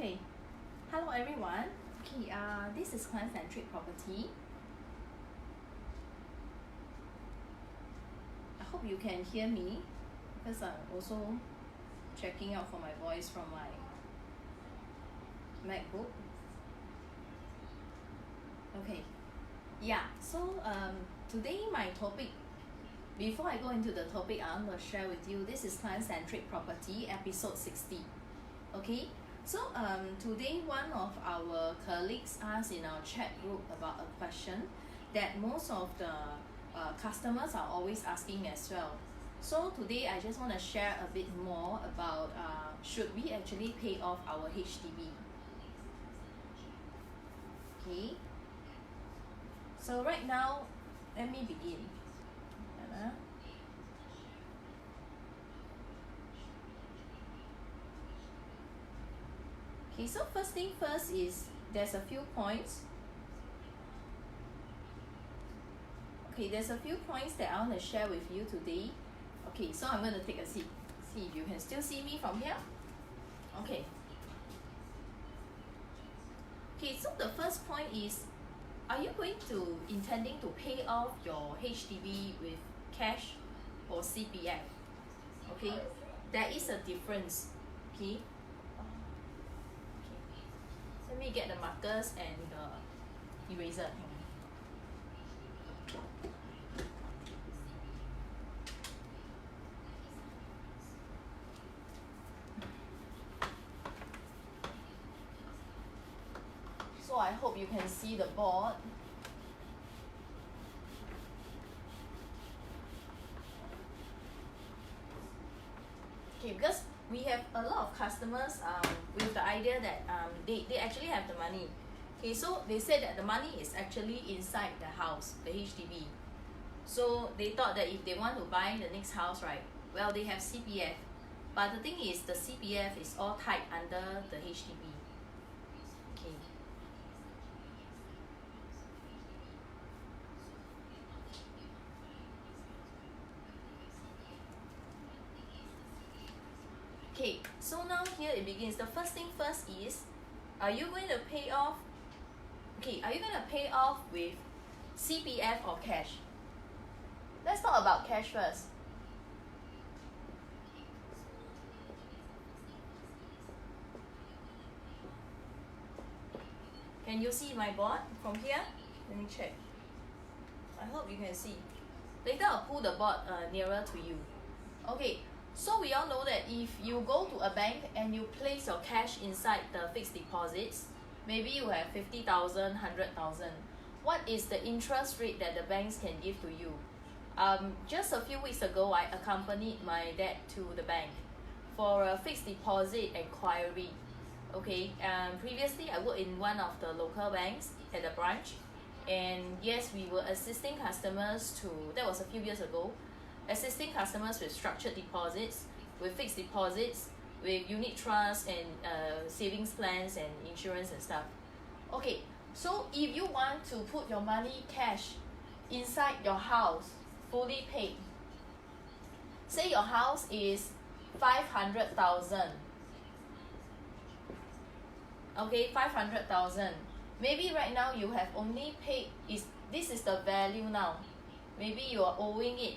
Okay, hello everyone. Okay, this is Centric property. I hope you can hear me because I'm also checking out for my voice from my MacBook. Okay, yeah. So today my topic. Before I go into the topic, I'm going to share with you. This is Centric property episode 60. Okay. So today one of our colleagues asked in our chat group about a question that most of the customers are always asking as well. So today I just want to share a bit more about should we actually pay off our HDB. Okay. So right now, let me begin. Okay, so first thing first is there's a few points. Okay, there's a few points that I want to share with you today. Okay, so I'm going to take a seat. See if you can still see me from here. Okay. Okay, so the first point is, are you going to intending to pay off your HDB with cash or CPF? Okay, there is a difference. Okay. Let me get the markers and the eraser. So I hope you can see the board. Okay, because we have a lot of customers with the idea that they actually have the money. Okay, so they said that the money is actually inside the house, the HDB. So they thought that if they want to buy the next house, right, well, they have CPF. But the thing is, the CPF is all tied under the HDB. Okay. Okay, so now here it begins. The first thing first is, are you going to pay off? Okay, are you going to pay off with CPF or cash? Let's talk about cash first. Can you see my board from here? Let me check. I hope you can see. Later I'll pull the board nearer to you. Okay, so we all know that if you go to a bank and you place your cash inside the fixed deposits, maybe you have 50,000, 100,000. What is the interest rate that the banks can give to you? Just a few weeks ago, I accompanied my dad to the bank for a fixed deposit inquiry. Okay, previously I worked in one of the local banks at the branch, and yes, we were assisting customers to, that was a few years ago, assisting customers with structured deposits, with fixed deposits, with unit trusts and savings plans and insurance and stuff. Okay, so if you want to put your money cash inside your house, fully paid, say your house is 500,000. Okay, 500,000. Maybe right now you have only paid, this is the value now. Maybe you are owing it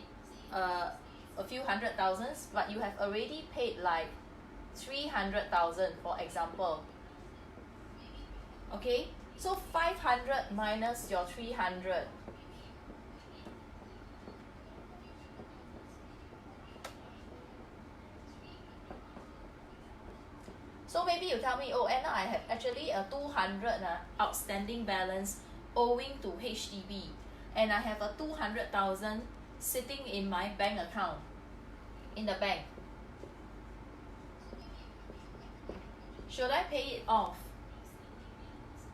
a few hundred thousands, but you have already paid like 300,000 for example. Okay, so 500 minus your 300. So maybe you tell me, oh Anna, I have actually a 200 outstanding balance owing to HDB, and I have a 200,000 sitting in my bank account, in the bank. Should I pay it off?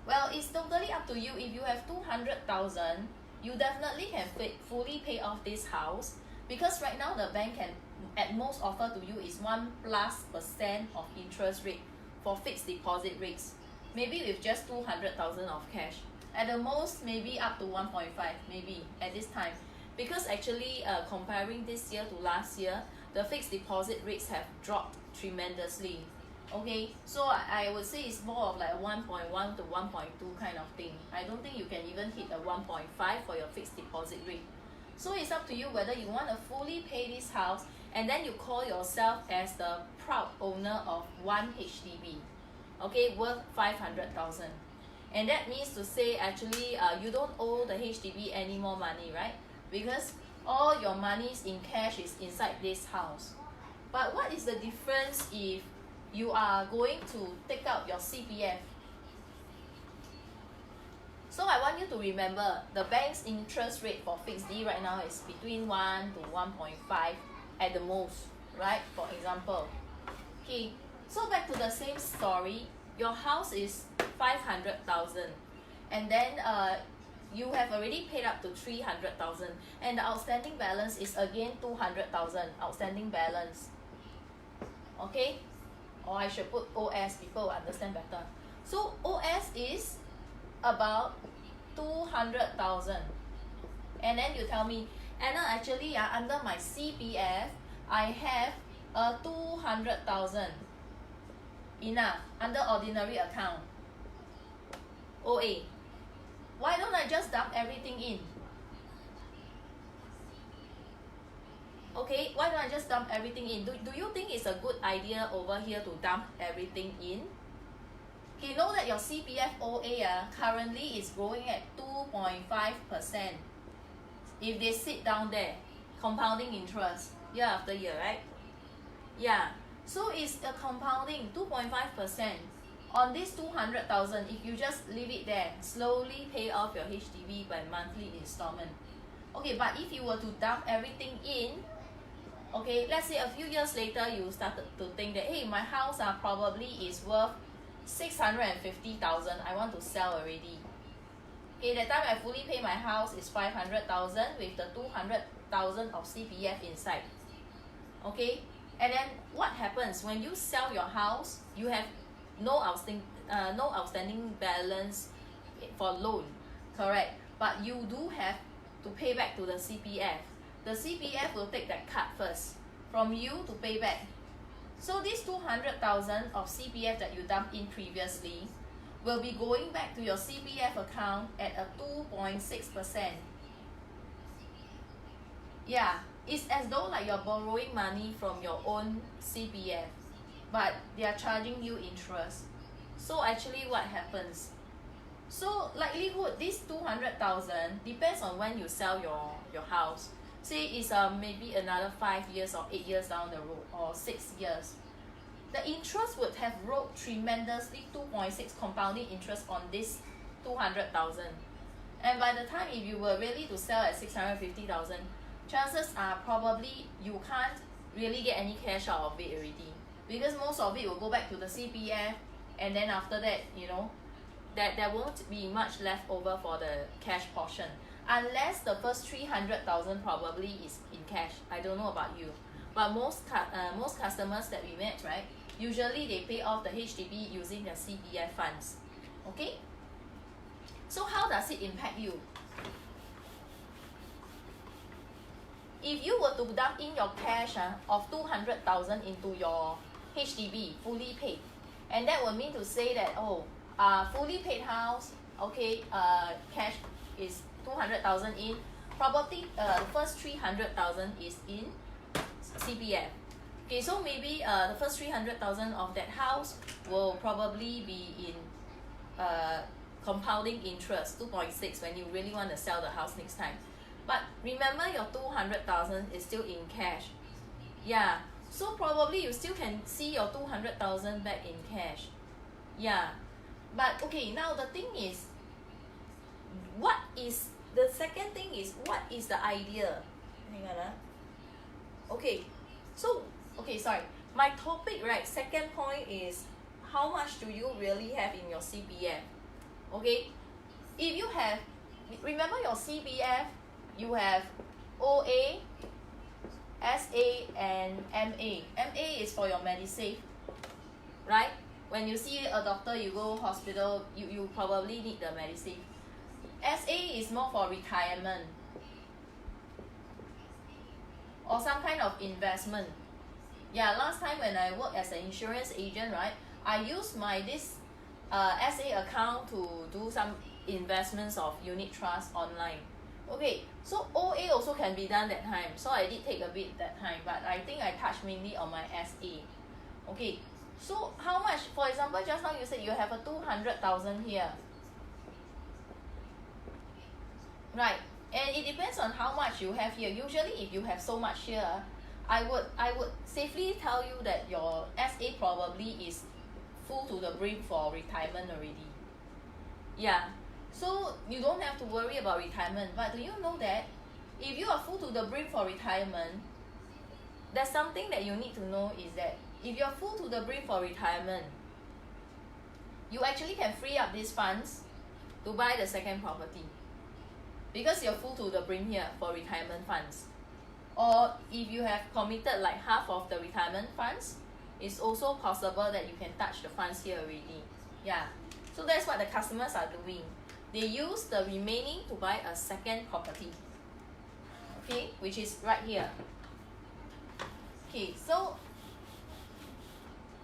Well, it's totally up to you. If you have 200,000, you definitely can fully pay off this house, because right now the bank can at most offer to you is 1+% of interest rate for fixed deposit rates. Maybe with just 200,000 of cash. At the most, maybe up to 1.5, maybe at this time. Because actually, comparing this year to last year, the fixed deposit rates have dropped tremendously. Okay, so I would say it's more of like 1.1 to 1.2 kind of thing. I don't think you can even hit a 1.5 for your fixed deposit rate. So it's up to you whether you want to fully pay this house and then you call yourself as the proud owner of one HDB, okay, worth 500,000. And that means to say actually you don't owe the HDB any more money, right? Because all your money in cash is inside this house. But what is the difference if you are going to take out your CPF? So I want you to remember the bank's interest rate for fixed D right now is between 1 to 1.5 at the most, right? For example. Okay, so back to the same story. Your house is 500,000 and then you have already paid up to 300,000 and the outstanding balance is again 200,000 outstanding balance. Okay? Or I should put OS, people will understand better. So OS is about 200,000. And then you tell me, Anna, actually under my CPF, I have a 200,000 enough under ordinary account, OA. Why don't I just dump everything in? Okay, why don't I just dump everything in? Do you think it's a good idea over here to dump everything in? You know that your CPF OA currently is growing at 2.5% if they sit down there, compounding interest year after year, right? Yeah, so it's a compounding 2.5% on this 200,000. If you just leave it there, slowly pay off your HDB by monthly installment. Okay, but if you were to dump everything in, okay, let's say a few years later you started to think that, hey, my house probably is worth 650,000, I want to sell already. Okay, that time I fully pay my house is 500,000 with the 200,000 of CPF inside. Okay, and then what happens when you sell your house? You have no outstanding balance for loan, correct? But you do have to pay back to the CPF. The CPF will take that cut first from you to pay back. So this 200,000 of CPF that you dumped in previously will be going back to your CPF account at a 2.6%. Yeah, it's as though like you're borrowing money from your own CPF, but they are charging you interest. So actually what happens? So likelihood, this 200,000 depends on when you sell your house. Say it's maybe another 5 years or 8 years down the road, or 6 years. The interest would have rose tremendously, 2.6 compounding interest on this 200,000. And by the time if you were really to sell at 650,000, chances are probably you can't really get any cash out of it already, because most of it will go back to the CPF, and then after that, you know, that there won't be much left over for the cash portion, unless the first 300,000 probably is in cash. I don't know about you, but most customers that we met, right, usually they pay off the HDB using their CPF funds. Okay, so how does it impact you? If you were to dump in your cash of 200,000 into your HDB fully paid, and that would mean to say that, oh, fully paid house, okay, cash is 200,000 in, probably the first 300,000 is in CPF. Okay, so maybe the first 300,000 of that house will probably be in compounding interest 2.6 when you really want to sell the house next time. But remember, your 200,000 is still in cash. Yeah, so probably you still can see your 200,000 back in cash. Yeah, but okay, now the thing is, what is the second thing is, what is the idea? Hang on. Okay, so okay, sorry. My topic, right, second point is, how much do you really have in your CPF? Okay, if you have, remember your CPF, you have OA, SA, and MA. MA is for your Medisave, right? When you see a doctor, you go hospital, you probably need the Medisave. SA is more for retirement or some kind of investment. Yeah, last time when I worked as an insurance agent, right, I used my this SA account to do some investments of unit trust online. Okay, so OA also can be done that time, so I did take a bit that time, but I think I touched mainly on my SA. Okay, so how much, for example, just now you said you have a 200,000 here, right? And it depends on how much you have here. Usually if you have so much here, I would safely tell you that your SA probably is full to the brim for retirement already. Yeah, so you don't have to worry about retirement. But do you know that if you are full to the brim for retirement, there's something that you need to know, is that if you're full to the brim for retirement, you actually can free up these funds to buy the second property, because you're full to the brim here for retirement funds. Or if you have committed like half of the retirement funds, it's also possible that you can touch the funds here already. Yeah, so that's what the customers are doing. They use the remaining to buy a second property, okay, which is right here. Okay, so,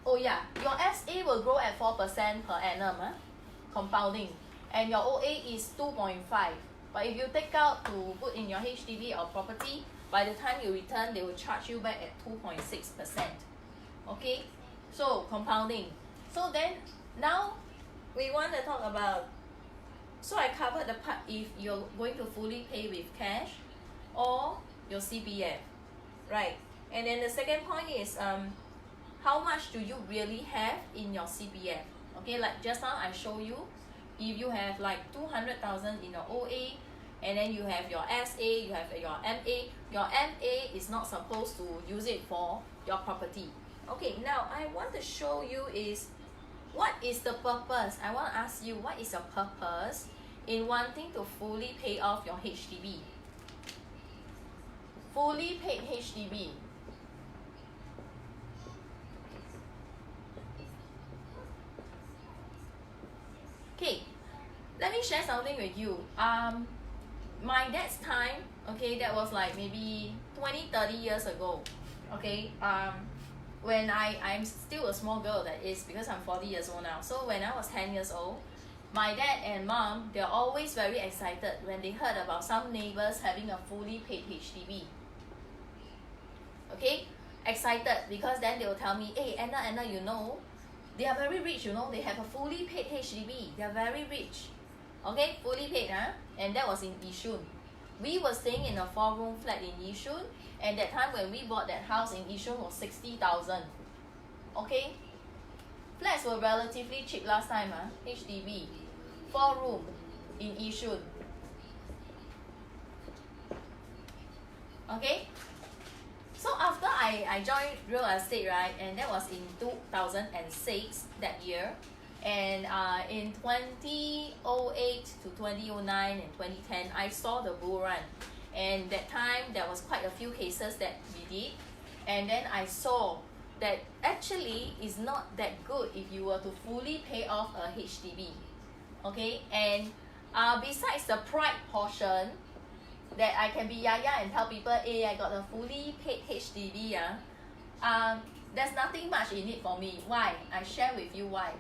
oh yeah, your SA will grow at 4% per annum, compounding, and your OA is 2.5. But if you take out to put in your HDB or property, by the time you return, they will charge you back at 2.6%. Okay, so compounding. So then, now we want to talk about, so I covered the part if you're going to fully pay with cash or your CPF, right? And then the second point is, how much do you really have in your CPF? Okay, like just now I show you, if you have like 200,000 in your OA, and then you have your SA, you have your MA is not supposed to use it for your property. Okay, now I want to show you is, what is the purpose? I want to ask you, what is your purpose in wanting to fully pay off your HDB? Fully paid HDB. Okay, let me share something with you. My dad's time, okay, that was like maybe 20-30 years ago. Okay, when I'm still a small girl, that is, because I'm 40 years old now. So when I was 10 years old, my dad and mom, they're always very excited when they heard about some neighbors having a fully paid HDB. Okay, excited, because then they will tell me, hey, Anna, you know, they are very rich, you know, they have a fully paid HDB, they are very rich. Okay, fully paid, and that was in Yishun. We were staying in a 4-room flat in Yishun, and that time when we bought that house in Yishun was 60,000. Okay, flats were relatively cheap last time, HDB, 4-room in Yishun. Okay, so after I joined real estate, right, and that was in 2006 that year, and in 2008 to 2009 and 2010 I saw the bull run, and that time there was quite a few cases that we did, and then I saw that actually is not that good if you were to fully pay off a HDB. Okay, and besides the pride portion that I can be yaya and tell people, hey, I got a fully paid HDB, there's nothing much in it for me. Why? I share with you why.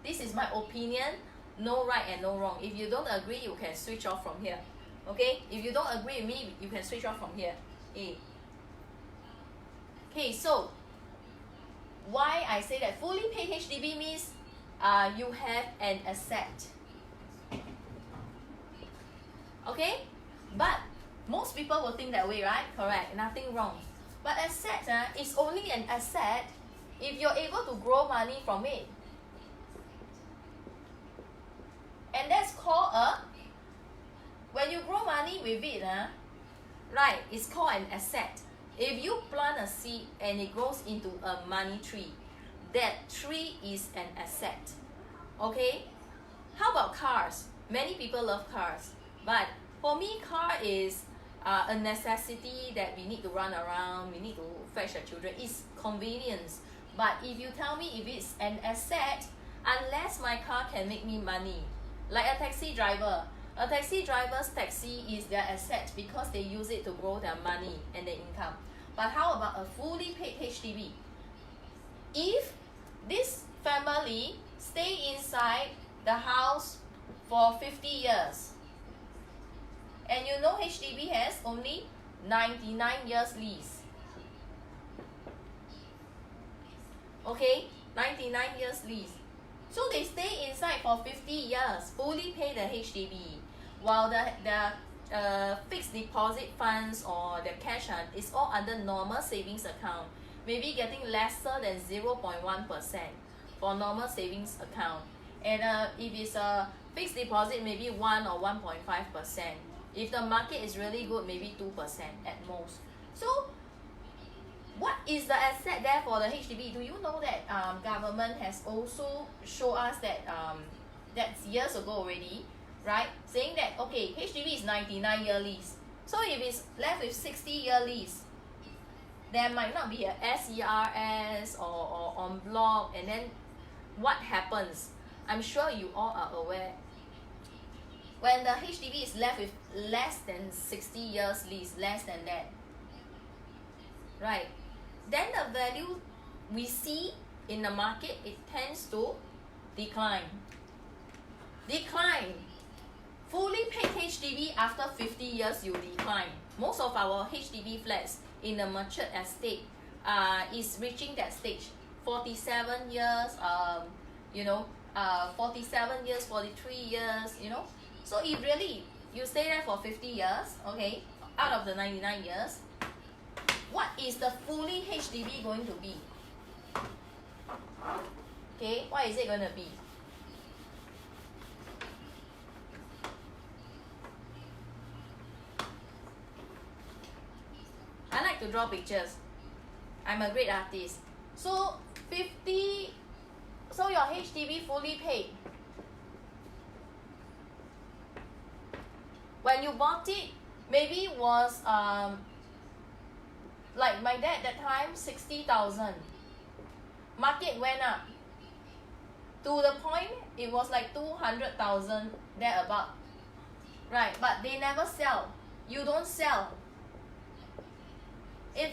This is my opinion, no right and no wrong. If you don't agree, you can switch off from here. Okay, if you don't agree with me, you can switch off from here. Okay, so why I say that fully paid HDB means you have an asset. Okay, but most people will think that way, right? Correct, nothing wrong. But asset is only an asset if you're able to grow money from it. And that's called when you grow money with it, right, it's called an asset. If you plant a seed and it grows into a money tree, that tree is an asset. Okay? How about cars? Many people love cars. But for me, car is a necessity that we need to run around, we need to fetch the children. It's convenience. But if you tell me if it's an asset, unless my car can make me money, like a taxi driver driver's taxi is their asset because they use it to grow their money and their income. But how about a fully paid HDB? If this family stay inside the house for 50 years, and you know HDB has only 99 years lease. Okay, 99 years lease. So they stay inside for 50 years, fully pay the HDB, while the fixed deposit funds or the cash is all under normal savings account, maybe getting lesser than 0.1% for normal savings account. And if it's a fixed deposit, maybe 1 or 1.5%. If the market is really good, maybe 2% at most. So what is the asset there for the HDB? Do you know that government has also shown us that that's years ago already, right? Saying that, okay, HDB is 99-year lease. So if it's left with 60-year lease, there might not be a SERS or on block, and then what happens? I'm sure you all are aware. When the HDB is left with less than 60 years lease, less than that, right? Then the value we see in the market, it tends to decline. Fully paid HDB after 50 years, you decline. Most of our HDB flats in the matured estate is reaching that stage. 47 years, 47 years, 43 years, So if really you stay there for 50 years, okay, out of the 99 years, what is the fully HDB going to be? Okay, what is it going to be? I like to draw pictures. I'm a great artist. So your HDB fully paid. When you bought it, maybe it was like my dad that time, 60,000. Market went up to the point it was like 200,000 thereabout, right? But they never sell. You don't sell. In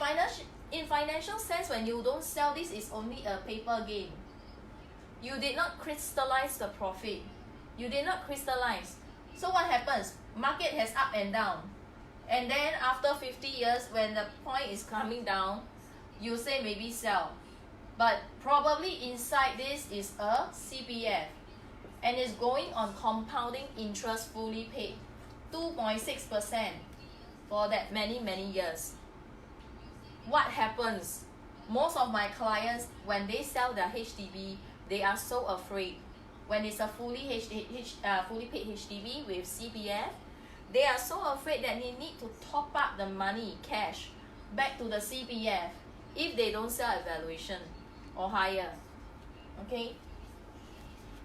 financial sense, when you don't sell, this is only a paper gain. You did not crystallize the profit. You did not crystallize. So what happens? Market has up and down. And then after 50 years, when the point is coming down, you say maybe sell. But probably inside this is a CPF. and is going on compounding interest fully paid 2.6% for that many years. What happens? Most of my clients, when they sell their HDB, they are so afraid. When it's a fully paid HDB with CPF, they are so afraid that they need to top up the money, cash, back to the CPF if they don't sell at valuation or higher. Okay?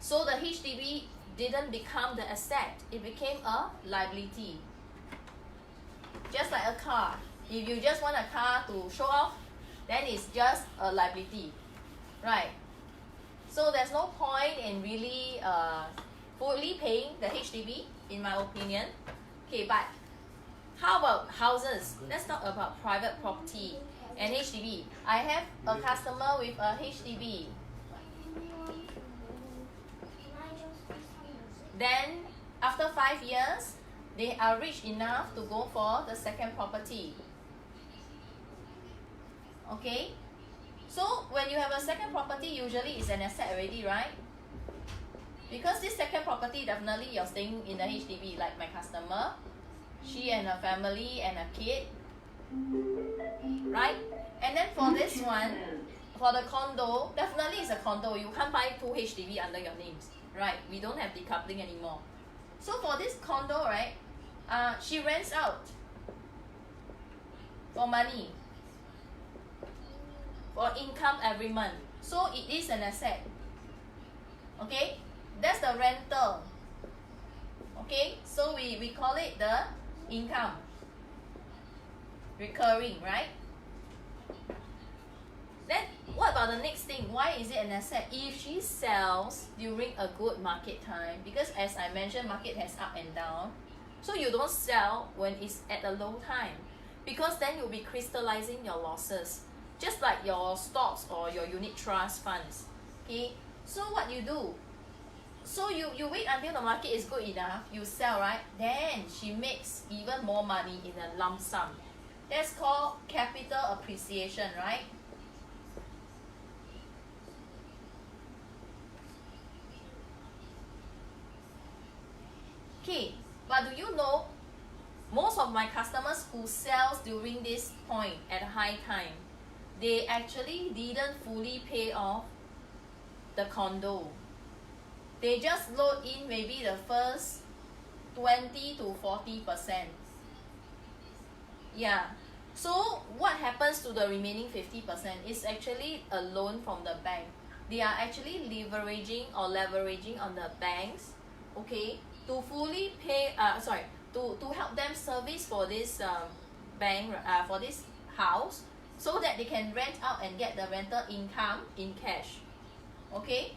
So the HDB didn't become the asset, it became a liability. Just like a car. If you just want a car to show off, then it's just a liability, right? So there's no point in really fully paying the HDB, in my opinion. Okay, but how about houses? Let's talk about private property and HDB. I have a customer with a HDB. Then after 5 years, they are rich enough to go for the second property. Okay, so when you have a second property, usually it's an asset already, right? Because this second property, definitely you're staying in the HDB, like my customer, she and her family and a kid, right? And then for this one, for the condo, definitely it's a condo. You can't buy 2 HDB under your names, right? We don't have decoupling anymore. So for this condo, right, she rents out for money, for income every month. So it is an asset. Okay, that's the rental. Okay, so we call it the income, recurring, right? Then what about the next thing? Why is it an asset? If she sells during a good market time, because as I mentioned, market has up and down, so you don't sell when it's at a low time, because then you'll be crystallizing your losses, just like your stocks or your unit trust funds. Okay, so what you do, so you wait until the market is good enough, you sell, right? Then she makes even more money in a lump sum. That's called capital appreciation, right? Okay, but do you know, most of my customers who sells during this point at a high time, they actually didn't fully pay off the condo. They just load in maybe the first 20 to 40%. Yeah. So what happens to the remaining 50% is actually a loan from the bank. They are actually leveraging on the banks, okay, to fully pay, to help them service for this bank, for this house, so that they can rent out and get the rental income in cash. Okay,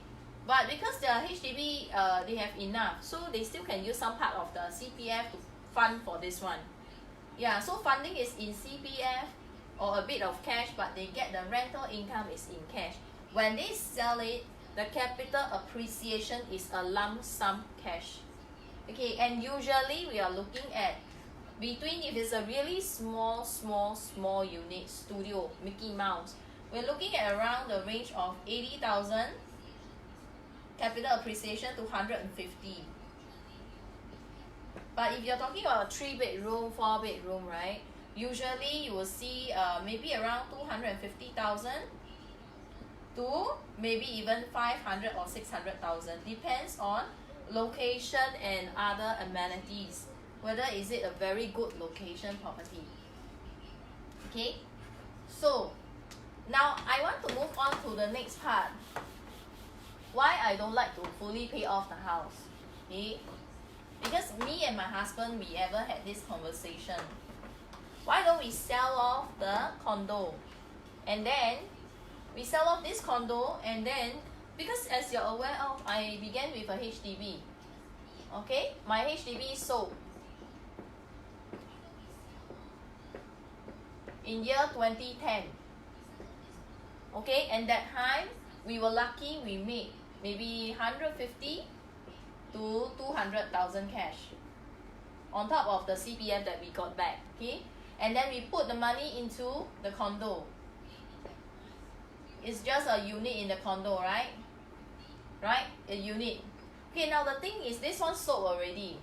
but because the HDB, they have enough, so they still can use some part of the CPF to fund for this one. Yeah, so funding is in CPF or a bit of cash, but they get the rental income is in cash. When they sell it, the capital appreciation is a lump sum cash. Okay, and usually we are looking at between, if it's a really small unit, studio, Mickey Mouse, we're looking at around the range of 80,000 capital appreciation to 150. But if you're talking about a 3-bedroom, 4-bedroom, right, usually you will see maybe around 250,000 to maybe even 500 or 600,000, depends on location and other amenities, whether is it a very good location property. Okay, so now I want to move on to the next part, why I don't like to fully pay off the house. Okay, because me and my husband, we ever had this conversation, why don't we sell off the condo, and then we sell off this condo, and then, because as you're aware of, I began with a HDB. Okay, my HDB sold in year 2010. Okay, and that time we were lucky, we made maybe 150 to 200,000 cash on top of the CPF that we got back. Okay, and then we put the money into the condo. It's just a unit in the condo, right? Right, a unit. Okay, now the thing is this one sold already.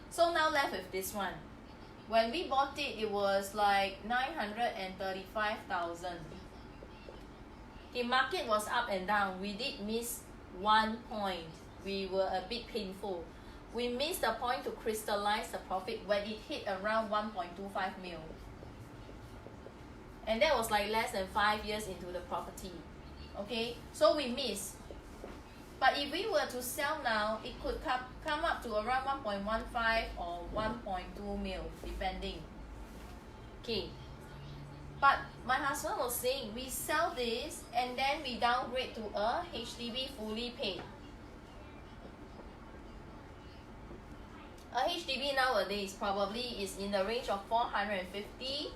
So now left with this one. When we bought it, it was like 935,000. The market was up and down. We did miss 1 point. We were a bit painful. We missed the point to crystallize the profit when it hit around 1.25 mil. And that was like less than 5 years into the property. Okay, so we missed. But if we were to sell now, it could come up to around 1.15 or 1.2 mil, depending. Okay. But my husband was saying, we sell this and then we downgrade to a HDB fully paid. A HDB nowadays probably is in the range of 450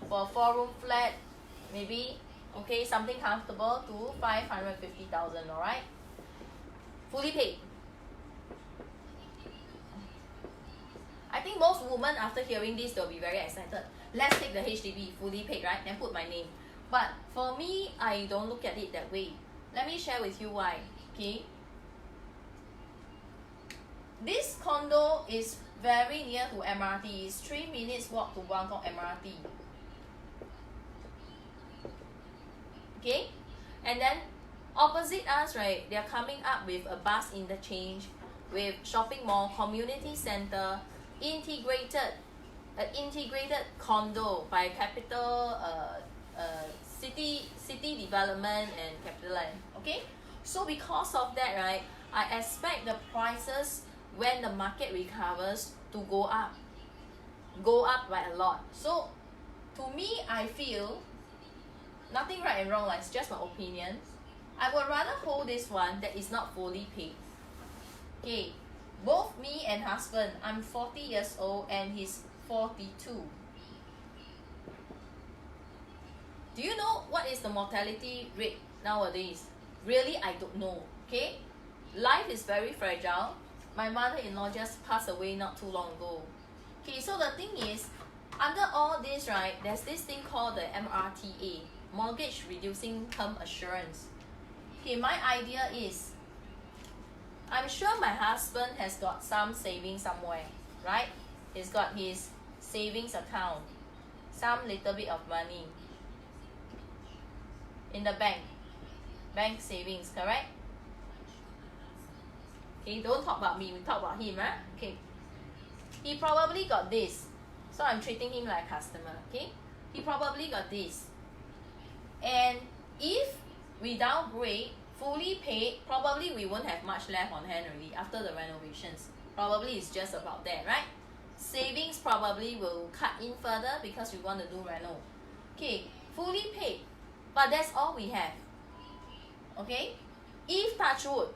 for a 4-room flat, maybe, okay, something comfortable to 550,000, alright? Fully paid. I think most women after hearing this, they'll be very excited. Let's take the HDB fully paid, right? Then put my name. But for me, I don't look at it that way. Let me share with you why, okay? This condo is very near to MRT. It's 3 minutes walk to Buangkok MRT. Okay? And then opposite us, right, they're coming up with a bus interchange, with shopping mall, community center, integrated condo by Capital City Development and CapitaLand. Okay? So because of that, right, I expect the prices when the market recovers to go up by a lot. So to me, I feel nothing right and wrong, it's just my opinion. I would rather hold this one that is not fully paid. Okay, both me and husband, I'm 40 years old and he's 42. Do you know what is the mortality rate nowadays? Really, I don't know. Okay, life is very fragile. My mother-in-law just passed away not too long ago. Okay, so the thing is, under all this, right, there's this thing called the MRTA, Mortgage Reducing Term Assurance. Okay, my idea is, I'm sure my husband has got some savings somewhere, right? He's got his savings account, some little bit of money in the bank savings, correct? Okay, don't talk about me, we talk about him, huh? Okay. He probably got this. So I'm treating him like a customer, okay? He probably got this. And if we downgrade, fully paid, probably we won't have much left on hand already after the renovations. Probably it's just about that, right? Savings probably will cut in further because we want to do reno. Okay, fully paid. But that's all we have. Okay? If touch wood,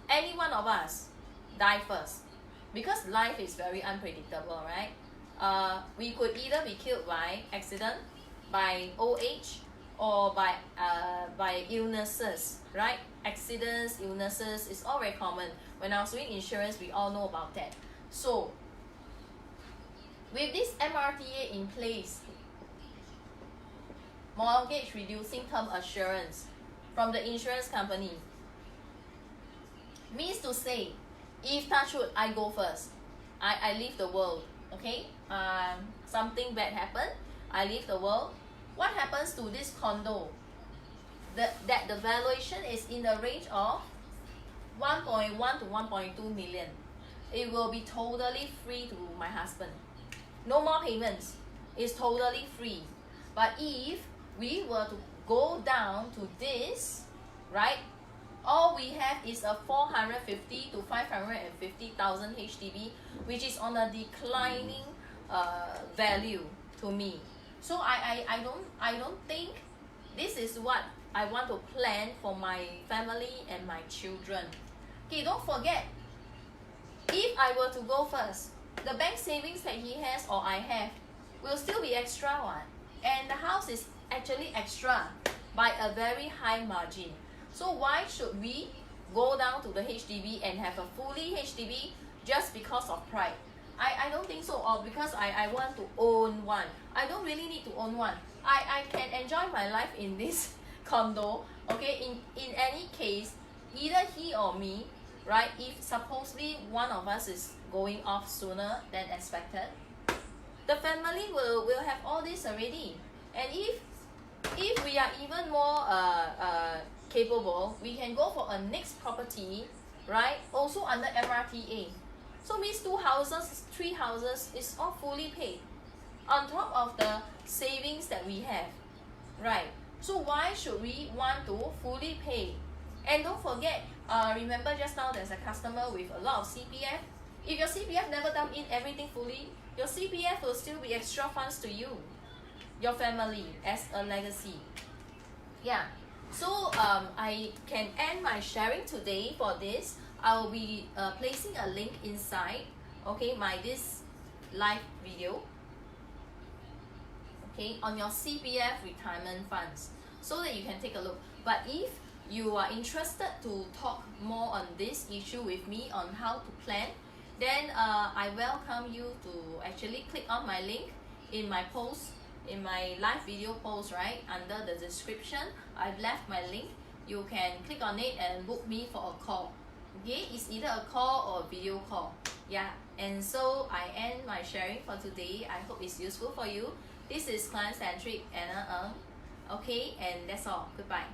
any one of us die first, because life is very unpredictable, right? We could either be killed by accident, by old age, or by illnesses, right? Accidents, illnesses, it's all very common. When I was doing insurance, we all know about that. So with this MRTA in place, mortgage reducing term assurance from the insurance company, means to say, if touch wood, I go first, I leave the world, okay? Something bad happened, I leave the world. What happens to this condo? That the valuation is in the range of 1.1 to 1.2 million. It will be totally free to my husband. No more payments. It's totally free. But if we were to go down to this, right? All we have is a 450 to 550,000 HDB, which is on a declining value to me. So I don't think this is what I want to plan for my family and my children. Okay, don't forget, if I were to go first, the bank savings that he has or I have will still be extra one, and the house is actually extra by a very high margin. So why should we go down to the HDB and have a fully HDB just because of pride? I don't think so, or because I want to own one. I don't really need to own one. I can enjoy my life in this condo, okay? In any case, either he or me, right? If supposedly one of us is going off sooner than expected, the family will have all this already. And if we are even more capable, we can go for a next property, right? Also under MRTA. So means 2 houses, 3 houses is all fully paid on top of the savings that we have, right? So why should we want to fully pay? And don't forget, remember just now there's a customer with a lot of CPF. If your CPF never dump in everything fully, your CPF will still be extra funds to you, your family, as a legacy. Yeah, so I can end my sharing today for this. I will be placing a link inside, okay, this live video, okay, on your CPF retirement funds, so that you can take a look. But if you are interested to talk more on this issue with me on how to plan, then I welcome you to actually click on my link in my post, in my live video post, right? Under the description, I've left my link. You can click on it and book me for a call. Okay, it's either a call or a video call. Yeah, and so I end my sharing for today. I hope it's useful for you. This is Client Centric, Anna Ng. Okay, and that's all. Goodbye.